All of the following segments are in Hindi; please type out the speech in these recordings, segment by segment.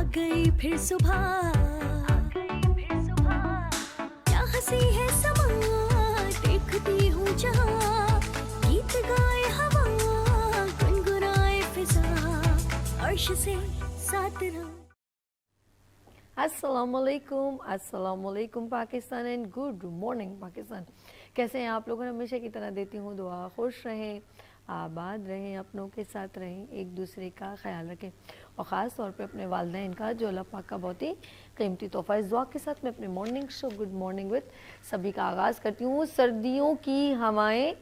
गई फिर सुबह, क्या हंसी है समा, देखती हूँ जहाँ, गीत गाए हवा, गुनगुनाए फिजा, अर्श से साथ रहो। अस्सलामुअलैकुम Pakistan and good morning Pakistan. कैसे हैं आप लोग? हमेशा की तरह देती हूँ दुआ, खुश रहें, आबाद रहें, अपनों के साथ रहें, एक दूसरे का ख्याल रखें और ख़ास तौर पे अपने वालिदैन का जो अल्लाह पाक का बहुत ही कीमती तोहफ़ा। इस दुआ के साथ मैं अपने morning show good morning with सभी का आगाज़ करती हूँ। सर्दियों की हवाएं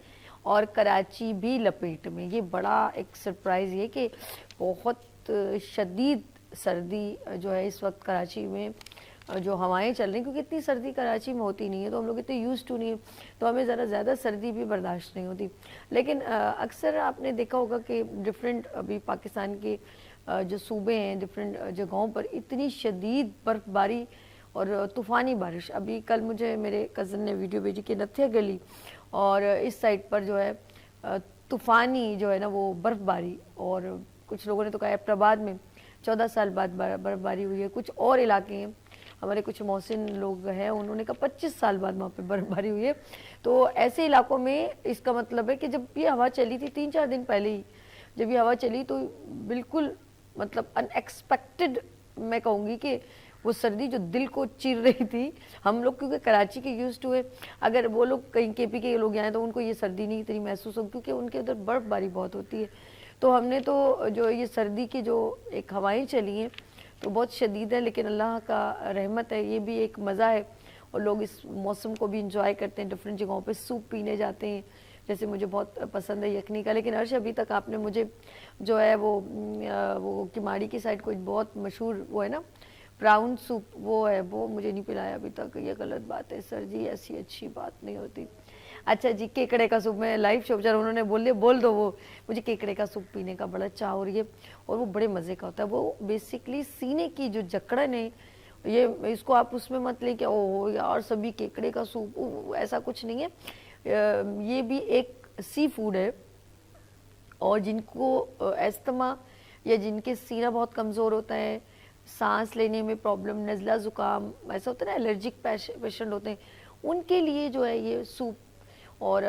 और कराची भी लपेट में, ये बड़ा एक सरप्राइज़ ये कि बहुत शदीद सर्दी जो है इस वक्त कराची में जो हवाएं चल रही हैं, क्योंकि इतनी सर्दी कराची में होती नहीं है, तो हम लोग इतने यूज़ टू नहीं है, तो हमें ज़रा ज़्यादा सर्दी भी बर्दाश्त नहीं होती। लेकिन अक्सर आपने देखा होगा कि डिफरेंट अभी पाकिस्तान के जो सूबे हैं, डिफरेंट जगहों पर इतनी शदीद बर्फ़बारी और तूफ़ानी बारिश। अभी कल मुझे मेरे कज़न ने वीडियो भेजी कि नथिया गली और इस साइड पर जो है तूफ़ानी जो है ना वो बर्फ़बारी, और कुछ लोगों ने तो कहा एबटाबाद में 14 साल बाद बर्फ़बारी हुई है। कुछ और इलाके हैं, हमारे कुछ मौसिन लोग हैं, उन्होंने कहा 25 साल बाद वहाँ पे बर्फ़बारी हुई है। तो ऐसे इलाकों में इसका मतलब है कि जब ये हवा चली थी 3-4 दिन पहले ही, जब ये हवा चली तो बिल्कुल मतलब अनएक्सपेक्टेड मैं कहूँगी कि वो सर्दी जो दिल को चीर रही थी। हम लोग क्योंकि कराची के यूज़ टू है, अगर वो लोग कहीं केपी के लोग आए तो उनको ये सर्दी नहीं इतनी महसूस हो, क्योंकि उनके उधर बर्फ़बारी बहुत होती है। तो हमने तो जो ये सर्दी की जो एक हवाएं चली हैं तो बहुत शदीद है, लेकिन अल्लाह का रहमत है, ये भी एक मज़ा है और लोग इस मौसम को भी इंजॉय करते हैं। डिफरेंट जगहों पे सूप पीने जाते हैं, जैसे मुझे बहुत पसंद है यखनी का। लेकिन अर्श अभी तक आपने मुझे जो है वो किमाड़ी की साइड कोई बहुत मशहूर वो है ना ब्राउन सूप, वो है, वो मुझे नहीं पिलाया अभी तक। ये गलत बात है सर जी, ऐसी अच्छी बात नहीं होती। अच्छा जी, केकड़े का सूप, मैं लाइव शो बेचारा उन्होंने बोल दो वो, मुझे केकड़े का सूप पीने का बड़ा चाह हो रही है और वो बड़े मज़े का होता है। वो बेसिकली सीने की जो जकड़न है, ये इसको आप उसमें मत ले कि ओह यार सभी केकड़े का सूप, ऐसा कुछ नहीं है। ये भी एक सी फूड है और जिनको अस्थमा या जिनके सीना बहुत कमज़ोर होता है, सांस लेने में प्रॉब्लम, नज़ला ज़ुकाम ऐसा होता है ना, एलर्जिक पेशेंट होते हैं, उनके लिए जो है ये सूप। और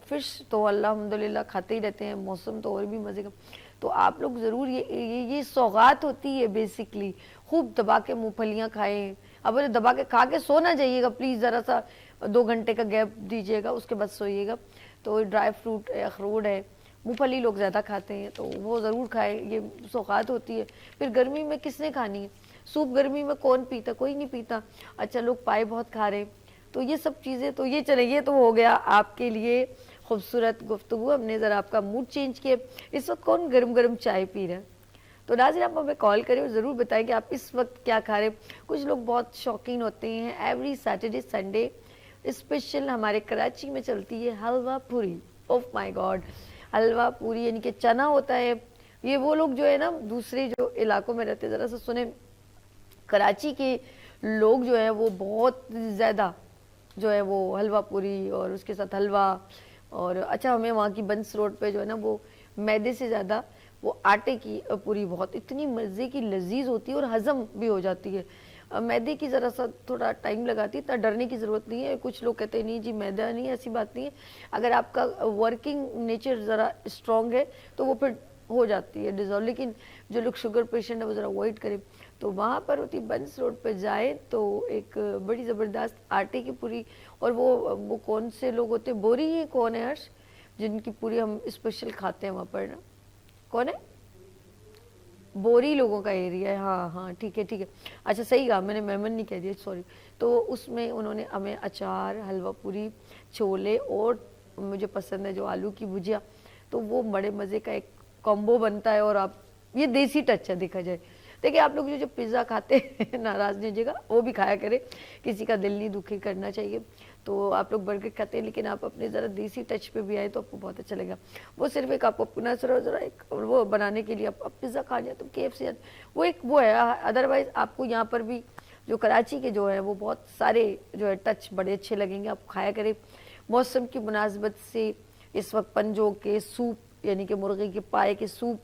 फ़िश तो अल्हम्दुलिल्लाह खाते ही रहते हैं, मौसम तो और भी मज़े का। तो आप लोग ज़रूर ये सौगात होती है बेसिकली, खूब दबा के मूँगफलियाँ खाएँ। अब बोले दबा के खा के सो ना जाइएगा प्लीज़, ज़रा सा 2 घंटे का गैप दीजिएगा, उसके बाद सोइएगा। तो ड्राई फ्रूट अखरोट है, मूँगफली लोग ज़्यादा खाते हैं तो वो ज़रूर खाएँ, ये सौगात होती है। फिर गर्मी में किसने खानी है सूप? गर्मी में कौन पीता? कोई नहीं पीता। अच्छा, लोग पाए बहुत खा रहे हैं, तो ये सब चीज़ें तो ये चले, ये तो हो गया आपके लिए खूबसूरत गुफ्तगू। हमने ज़रा आपका मूड चेंज किया। इस वक्त कौन गर्म गर्म चाय पी रहा है? तो नाज़रीन आप हमें कॉल करें और ज़रूर बताएं कि आप इस वक्त क्या खा रहे हैं। कुछ लोग बहुत शौकीन होते हैं, एवरी सैटरडे संडे स्पेशल हमारे कराची में चलती है हलवा पूरी। ओह माय गॉड, हलवा पूरी यानी कि चना होता है। ये वो लोग जो है ना दूसरे जो इलाकों में रहते, ज़रा सा सुने, कराची के लोग जो है वो बहुत ज़्यादा जो है वो हलवा पूरी और उसके साथ हलवा, और अच्छा हमें वहाँ की बंस रोड पे जो है ना वो मैदे से ज़्यादा वो आटे की पूरी बहुत इतनी मज़े की लजीज होती है और हज़म भी हो जाती है। मैदे की ज़रा सा थोड़ा टाइम लगाती है, इतना डरने की ज़रूरत नहीं है। कुछ लोग कहते हैं नहीं जी मैदा नहीं, ऐसी बात नहीं है। अगर आपका वर्किंग नेचर ज़रा स्ट्रॉन्ग है तो वो फिर हो जाती है डिज़ोल्व। लेकिन जो लोग शुगर पेशेंट है वो ज़रा अवॉइड करें। तो वहाँ पर होती बंस रोड पर जाए तो एक बड़ी ज़बरदस्त आटे की पूरी, और वो कौन से लोग होते हैं, बोरी ही कौन है हर्ष, जिनकी पूरी हम स्पेशल खाते हैं वहाँ पर ना, कौन है? बोरी लोगों का एरिया है, हाँ हाँ ठीक है ठीक है। अच्छा सही कहा मैंने, मेमन नहीं कह दिया, सॉरी। तो उसमें उन्होंने हमें अचार, हलवा पूरी, छोले और मुझे पसंद है जो आलू की भुजिया, तो वो बड़े मज़े का एक कॉम्बो बनता है। और आप ये देसी टच है देखा जाए। देखिए आप लोग जो पिज़्ज़ा खाते हैं नाराज़ नहीं होइएगा, वो भी खाया करें, किसी का दिल नहीं दुखी करना चाहिए। तो आप लोग बर्गर खाते हैं, लेकिन आप अपने ज़रा देसी टच पे भी आए तो आपको बहुत अच्छा लगेगा। वो सिर्फ एक आपको अपना ज़रा एक वो बनाने के लिए आप पिज़्ज़ा खा लिया तो KFC वो एक वो है। अदरवाइज़ आपको यहाँ पर भी जो कराची के जो है वो बहुत सारे जो है टच बड़े अच्छे लगेंगे, आप खाया करें। मौसम की मुनासबत से इस वक्त पंजों के सूप यानी कि मुर्गे के पाए के सूप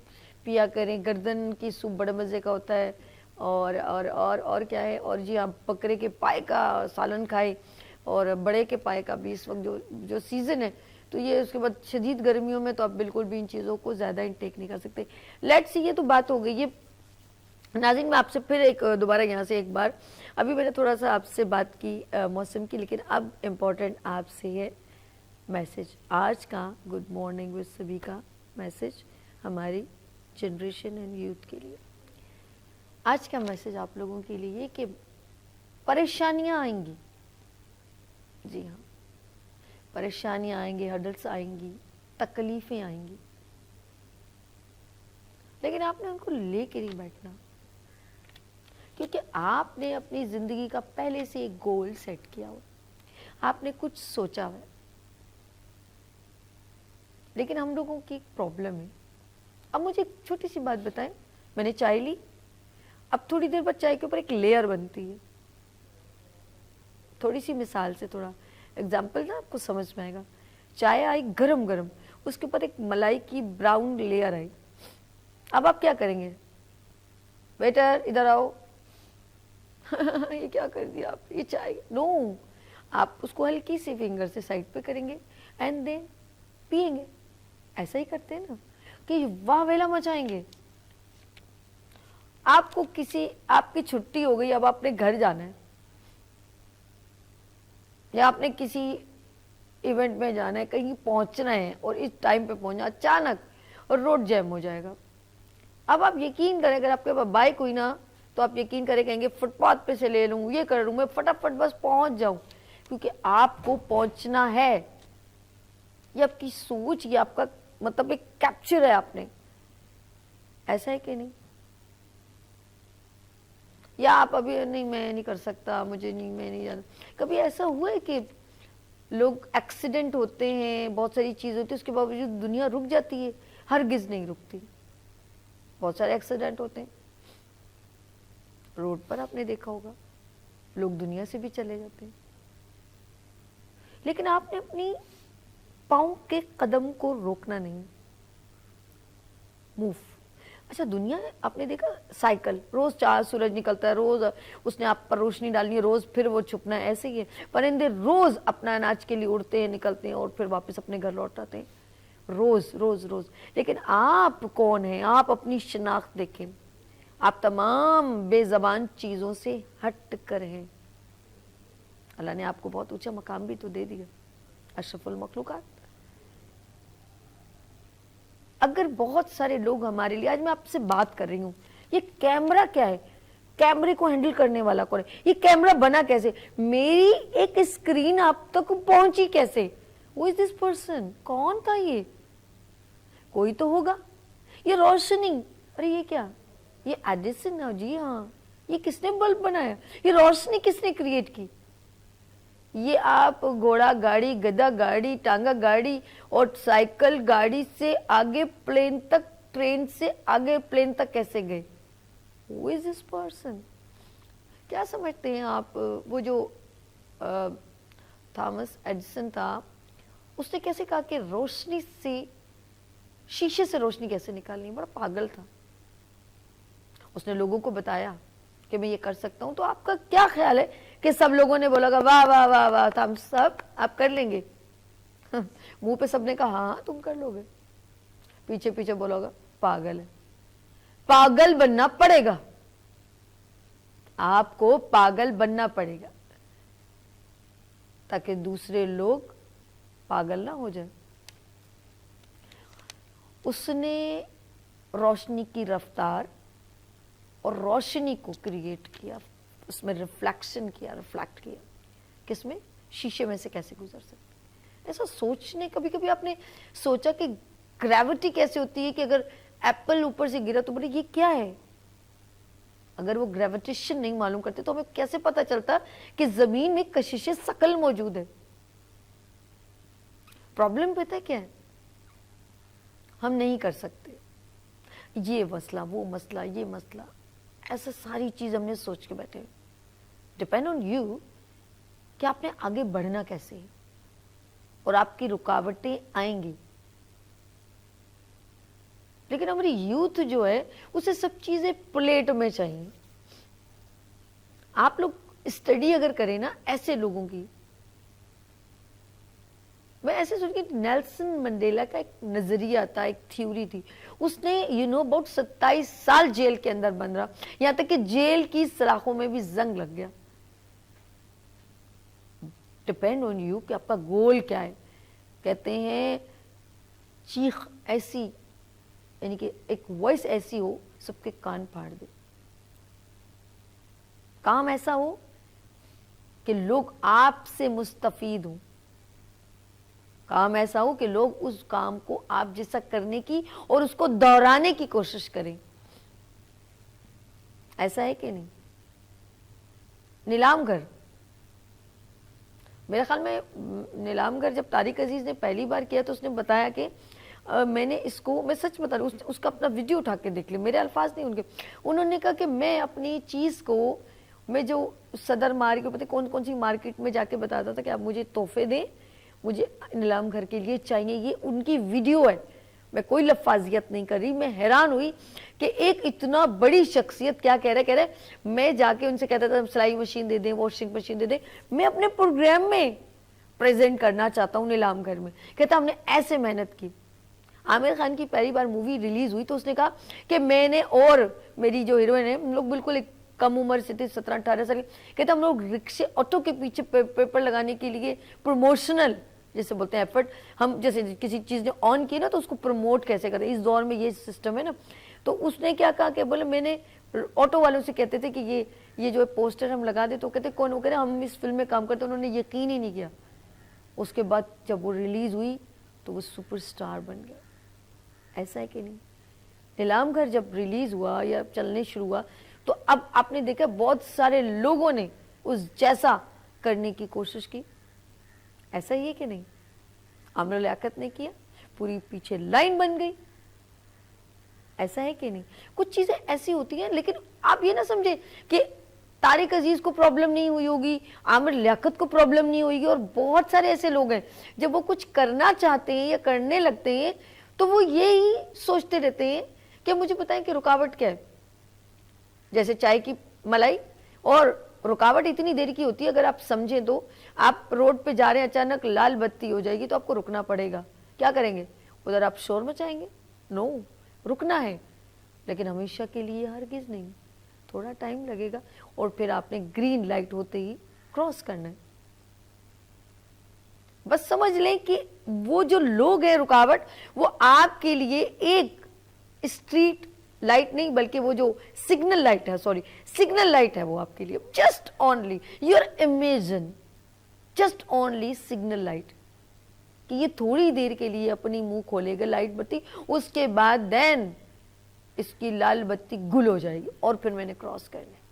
पिया करें, गर्दन की सूप बड़े मज़े का होता है, और क्या है, और जी आप बकरे के पाए का सालन खाए, और बड़े के पाए का भी इस वक्त जो जो सीज़न है, तो ये उसके बाद शदीद गर्मियों में तो आप बिल्कुल भी इन चीज़ों को ज़्यादा इंटेक नहीं कर सकते। लेट्स सी, ये तो बात हो गई। ये नाज़रीन, मैं आपसे फिर एक दोबारा यहाँ से एक बार, अभी मैंने थोड़ा सा आपसे बात की मौसम की, लेकिन अब इम्पोर्टेंट आपसे है मैसेज। आज का गुड मॉर्निंग विद सभी का मैसेज हमारी जनरेशन एंड यूथ के लिए। आज का मैसेज आप लोगों के लिए कि परेशानियां आएंगी, जी हाँ, परेशानियां आएंगी, हर्डल्स आएंगी, तकलीफें आएंगी, लेकिन आपने उनको लेके नहीं बैठना, क्योंकि आपने अपनी जिंदगी का पहले से एक गोल सेट किया हो, आपने कुछ सोचा है। लेकिन हम लोगों की एक प्रॉब्लम है। अब मुझे एक छोटी सी बात बताएं, मैंने चाय ली, अब थोड़ी देर बाद चाय के ऊपर एक लेयर बनती है। थोड़ी सी मिसाल से थोड़ा एग्जाम्पल ना आपको समझ में आएगा। चाय आई गरम गरम, उसके ऊपर एक मलाई की ब्राउन लेयर आई। अब आप क्या करेंगे? वेटर इधर आओ। ये क्या कर दिया आप, ये चाय? नो, आप उसको हल्की सी फिंगर से साइड पे करेंगे एंड देन पिएंगे। ऐसा ही करते हैं ना कि वाह वेला मचाएंगे। आपको किसी, आपकी छुट्टी हो गई, अब आपने घर जाना है या आपने किसी इवेंट में जाना है, कहीं पहुंचना है और इस टाइम पे पहुंचना, अचानक और रोड जैम हो जाएगा। अब आप यकीन करें, अगर आपके पास बाइक हुई ना, तो आप यकीन करें कहेंगे फुटपाथ पे से ले लूँ, ये कर लूँ, मैं फटाफट बस पहुंच जाऊं, क्योंकि आपको पहुंचना है। ये आपकी सोच, ये आपका मतलब एक कैप्चर है आपने। ऐसा है कि नहीं? या आप अभी नहीं, मैं नहीं कर सकता, मुझे नहीं, मैं नहीं जाना। कभी ऐसा हुआ है कि लोग एक्सीडेंट होते हैं, बहुत सारी चीज़ होती है, उसके बावजूद दुनिया रुक जाती है? हरगिज नहीं रुकती। बहुत सारे एक्सीडेंट होते हैं रोड पर, आपने देखा होगा, लोग दुनिया से भी चले जाते हैं, लेकिन आपने अपनी पाँव के कदम को रोकना नहीं। मूव। अच्छा, दुनिया आपने देखा, साइकिल, रोज 4 सूरज निकलता है, रोज उसने आप पर रोशनी डालनी है, रोज फिर वो छुपना है। ऐसे ही है, परिंदे रोज अपना अनाज के लिए उड़ते हैं, निकलते हैं और फिर वापस अपने घर लौट आते हैं, रोज रोज रोज। लेकिन आप कौन हैं? आप अपनी शनाख्त देखें, आप तमाम बेजबान चीजों से हट कर हैं। अल्लाह ने आपको बहुत ऊंचा मकाम भी तो दे दिया, अशरफुल मखलूकात। अगर बहुत सारे लोग हमारे लिए, आज मैं आपसे बात कर रही हूँ, ये कैमरा क्या है, कैमरे को हैंडल करने वाला कौन है, ये कैमरा बना कैसे, मेरी एक स्क्रीन आप तक पहुंची कैसे, वो इज दिस पर्सन, कौन था ये? कोई तो होगा। ये रोशनी, अरे ये क्या, ये एडिसन है जी, हाँ, ये किसने बल्ब बनाया, ये रोशनी किसने क्रिएट की? ये आप घोड़ा गाड़ी, गधा गाड़ी, टांगा गाड़ी और साइकिल गाड़ी से आगे प्लेन तक, ट्रेन से आगे प्लेन तक कैसे गए? Who is this person? क्या समझते हैं आप? वो जो थॉमस एडिसन था, उसने कैसे कहा कि रोशनी से, शीशे से रोशनी कैसे निकालनी? बड़ा पागल था। उसने लोगों को बताया कि मैं ये कर सकता हूं। तो आपका क्या ख्याल है कि सब लोगों ने बोला वाह वाह वाह वाह, हम सब आप कर लेंगे? मुंह पे सबने कहा हाँ तुम कर लोगे, पीछे पीछे बोलोगा पागल है। पागल बनना पड़ेगा, आपको पागल बनना पड़ेगा, ताकि दूसरे लोग पागल ना हो जाए। उसने रोशनी की रफ्तार और रोशनी को क्रिएट किया, उसमें रिफ्लेक्शन किया, रिफ्लेक्ट किया। किसमें? शीशे में से कैसे गुजर सकते। ऐसा सोचने, कभी कभी आपने सोचा कि ग्रेविटी कैसे होती है, कि अगर एप्पल ऊपर से गिरा तो बोले ये क्या है? अगर वो ग्रेविटेशन नहीं मालूम करते तो हमें कैसे पता चलता कि जमीन में कशिश सकल मौजूद है? प्रॉब्लम पता है क्या है? हम नहीं कर सकते, ये मसला, वो मसला, ये मसला, ऐसा सारी चीज हमने सोच के बैठे। डिपेंड ऑन यू कि आपने आगे बढ़ना कैसे है, और आपकी रुकावटें आएंगी। लेकिन हमारी यूथ जो है उसे सब चीजें प्लेट में चाहिए, आप लोग स्टडी अगर करें ना ऐसे लोगों की, मैं ऐसे सोच के नेल्सन मंडेला का एक नजरिया था, एक थ्योरी थी, उसने अबाउट 27 साल जेल के अंदर बंद रहा, यहां तक कि जेल की सलाखों में भी जंग लग गया। डिपेंड ऑन यू कि आपका गोल क्या है। कहते हैं चीख ऐसी, यानी कि एक वॉइस ऐसी हो सबके कान फाड़ दे, काम ऐसा हो कि लोग आपसे मुस्तफीद हों, काम ऐसा हो कि लोग उस काम को आप जैसा करने की और उसको दोहराने की कोशिश करें। ऐसा है कि नहीं? नीलामगर, मेरे ख्याल में नीलामगर जब तारिक अजीज ने पहली बार किया तो उसने बताया कि मैंने इसको, मैं सच बता रही हूँ, उसका अपना वीडियो उठा के देख ले, मेरे अल्फाज नहीं उनके, उन्होंने कहा कि मैं अपनी चीज़ को, मैं जो सदर मार्केट, पता कौन कौन सी मार्केट में जाके बताता था कि आप मुझे तोहफे दें, मुझे नीलाम घर के लिए चाहिए, ये उनकी वीडियो है, मैं कोई लफाजियत नहीं कर रही। मैं हैरान हुई कि एक इतना बड़ी शख्सियत क्या कह रहे, मैं जाके उनसे कहता था सिलाई मशीन दे दें, वॉशिंग मशीन दे दें, मैं अपने प्रोग्राम में प्रेजेंट करना चाहता हूँ नीलाम घर में। कहता हमने ऐसे मेहनत की। आमिर खान की पहली बार मूवी रिलीज हुई तो उसने कहा कि मैंने और मेरी जो हीरोइन है, हम लोग बिल्कुल एक कम उम्र से थे, 17-18 साल। कहते हम लोग रिक्शे ऑटो के पीछे पेपर लगाने के लिए प्रमोशनल, जैसे बोलते हैं एफर्ट, हम जैसे किसी चीज़ ने ऑन की ना तो उसको प्रमोट कैसे करें, इस दौर में ये सिस्टम है ना। तो उसने क्या कहा कि बोले मैंने ऑटो वालों से कहते थे कि ये जो पोस्टर हम लगा दे, तो कहते कौन हो, कह रहे हम इस फिल्म में काम करते, उन्होंने यकीन ही नहीं किया। उसके बाद जब वो रिलीज हुई तो वो सुपरस्टार बन गया। ऐसा है कि नहीं? नीलाम घर जब रिलीज हुआ या चलने शुरू हुआ तो अब आपने देखा बहुत सारे लोगों ने उस जैसा करने की कोशिश की। ऐसा ही है कि नहीं? आमर लियाकत ने किया, पूरी पीछे लाइन बन गई। ऐसा है कि नहीं? कुछ चीजें ऐसी होती हैं, लेकिन आप ये ना समझे कि तारिक अजीज को प्रॉब्लम नहीं हुई होगी, आमिर लियाकत को प्रॉब्लम नहीं होगी, और बहुत सारे ऐसे लोग हैं जब वो कुछ करना चाहते हैं या करने लगते हैं तो वो यही सोचते रहते हैं कि मुझे बताएं कि रुकावट क्या है। जैसे चाय की मलाई, और रुकावट इतनी देर की होती है, अगर आप समझें तो आप रोड पे जा रहे हैं, अचानक लाल बत्ती हो जाएगी तो आपको रुकना पड़ेगा, क्या करेंगे? उधर आप शोर मचाएंगे? नो, रुकना है, लेकिन हमेशा के लिए हरगिज नहीं, थोड़ा टाइम लगेगा, और फिर आपने ग्रीन लाइट होते ही क्रॉस करना है। बस समझ लें कि वो जो लोग हैं रुकावट, वो आपके लिए एक स्ट्रीट लाइट नहीं, बल्कि वो जो सिग्नल लाइट है, सॉरी सिग्नल लाइट है, वो आपके लिए just only your imagine, just only signal light, कि ये थोड़ी देर के लिए अपनी मुंह खोलेगा लाइट बत्ती, उसके बाद देन इसकी लाल बत्ती गुल हो जाएगी और फिर मैंने क्रॉस करना है।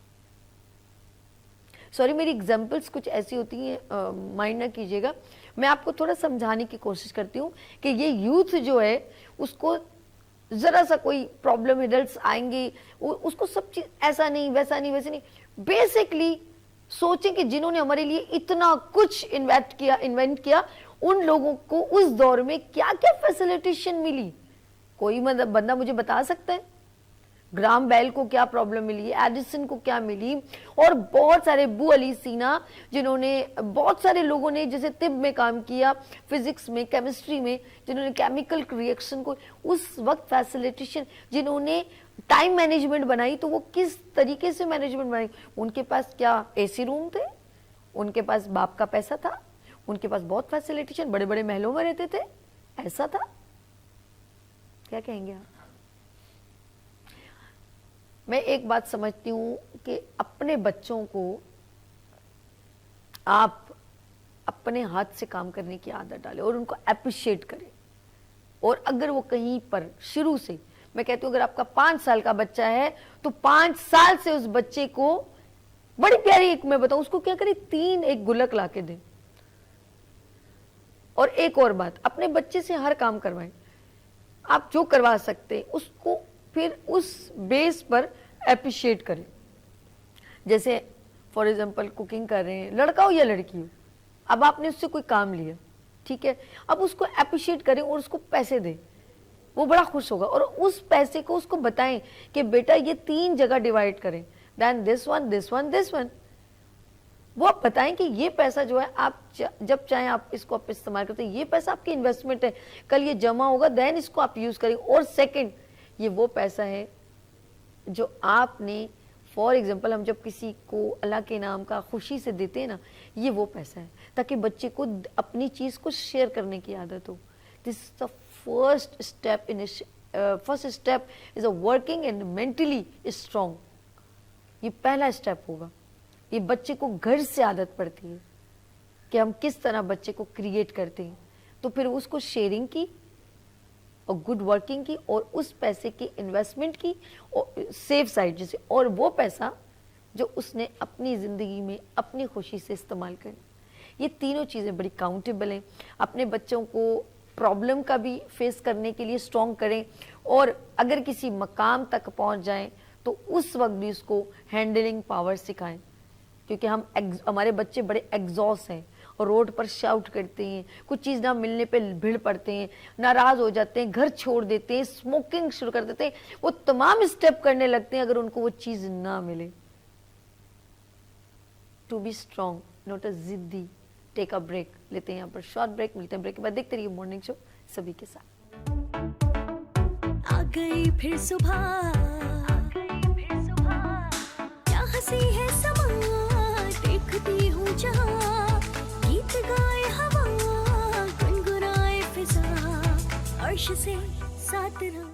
सॉरी, मेरी एग्जाम्पल्स कुछ ऐसी होती हैं, माइंड ना कीजिएगा, मैं आपको थोड़ा समझाने की कोशिश करती हूँ कि ये यूथ जो है उसको जरा सा कोई प्रॉब्लम, एडल्ट्स आएंगे, उसको सब चीज ऐसा नहीं वैसा नहीं वैसे नहीं, बेसिकली सोचें कि जिन्होंने हमारे लिए इतना कुछ इन्वेंट किया उन लोगों को उस दौर में क्या क्या फैसिलिटेशन मिली। कोई मतलब बंदा मुझे बता सकता है? ग्राम बेल को क्या प्रॉब्लम मिली, एडिसन को क्या मिली, और बहुत सारे अबू अली सीना, जिन्होंने, बहुत सारे लोगों ने जैसे तिब में काम किया, फिजिक्स में, केमिस्ट्री में, जिन्होंने केमिकल रिएक्शन को उस वक्त फैसिलिटेशन, जिन्होंने टाइम मैनेजमेंट बनाई, तो वो किस तरीके से मैनेजमेंट बनाई? उनके पास क्या एसी रूम थे, उनके पास बाप का पैसा था, उनके पास बहुत फैसिलिटेशन, बड़े बड़े महलों में रहते थे, ऐसा था। क्या कहेंगे आप? मैं एक बात समझती हूं कि अपने बच्चों को आप अपने हाथ से काम करने की आदत डालें और उनको अप्रिशिएट करें। और अगर वो कहीं पर शुरू से, मैं कहती हूं अगर आपका 5 साल का बच्चा है तो 5 साल से उस बच्चे को बड़ी प्यारी, एक मैं बताऊं उसको क्या करें, 3 एक गुल्लक ला के दें। और एक और बात, अपने बच्चे से हर काम करवाएं, आप जो करवा सकते हैं उसको फिर उस बेस पर अप्रिशिएट करें। जैसे फॉर एग्जांपल कुकिंग कर रहे हैं, लड़का हो या लड़की हो, अब आपने उससे कोई काम लिया, ठीक है, अब उसको अप्रिशिएट करें और उसको पैसे दें, वो बड़ा खुश होगा। और उस पैसे को उसको बताएं कि बेटा ये 3 जगह डिवाइड करें, then this one this one this one, वो आप बताएं कि ये पैसा जो है आप जब चाहें आप इसको आप इस्तेमाल करते हैं, ये पैसा आपकी इन्वेस्टमेंट है, कल ये जमा होगा, देन इसको आप यूज करेंगे। और सेकंड, ये वो पैसा है जो आपने, फॉर एग्जाम्पल हम जब किसी को अल्लाह के नाम का खुशी से देते हैं ना, ये वो पैसा है ताकि बच्चे को अपनी चीज को शेयर करने की आदत हो। This is the first step in first step is a working and mentally strong. ये पहला स्टेप होगा। ये बच्चे को घर से आदत पड़ती है कि हम किस तरह बच्चे को क्रिएट करते हैं, तो फिर उसको शेयरिंग की और गुड वर्किंग की और उस पैसे की इन्वेस्टमेंट की और सेफ साइड जैसे, और वो पैसा जो उसने अपनी ज़िंदगी में अपनी खुशी से इस्तेमाल करें। ये तीनों चीज़ें बड़ी काउंटेबल हैं। अपने बच्चों को प्रॉब्लम का भी फेस करने के लिए स्ट्रॉन्ग करें, और अगर किसी मकाम तक पहुंच जाएं तो उस वक्त भी उसको हैंडलिंग पावर सिखाएं, क्योंकि हमारे बच्चे बड़े एग्जॉस्ट हैं और रोड पर शाउट करते हैं, कुछ चीज़ ना मिलने पे भिड़ पड़ते हैं, नाराज़ हो जाते हैं, घर छोड़ देते हैं, स्मोकिंग शुरू कर देते हैं, वो तमाम स्टेप करने लगते हैं अगर उनको वो चीज़ ना मिले। To be strong, not a जिद्दी। टेक अ ब्रेक, लेते हैं यहाँ पर शॉर्ट ब्रेक, मिलते हैं ब्रेक के बाद, देखते रहिए मॉर्निंग शो सभी के साथ। आ गई फिर सुबह, क्या हंसी है समा, देखती हूँ जहाँ, गीत गाए हवा, गुनगुनाए फिजा, अर्श से साथ रहो।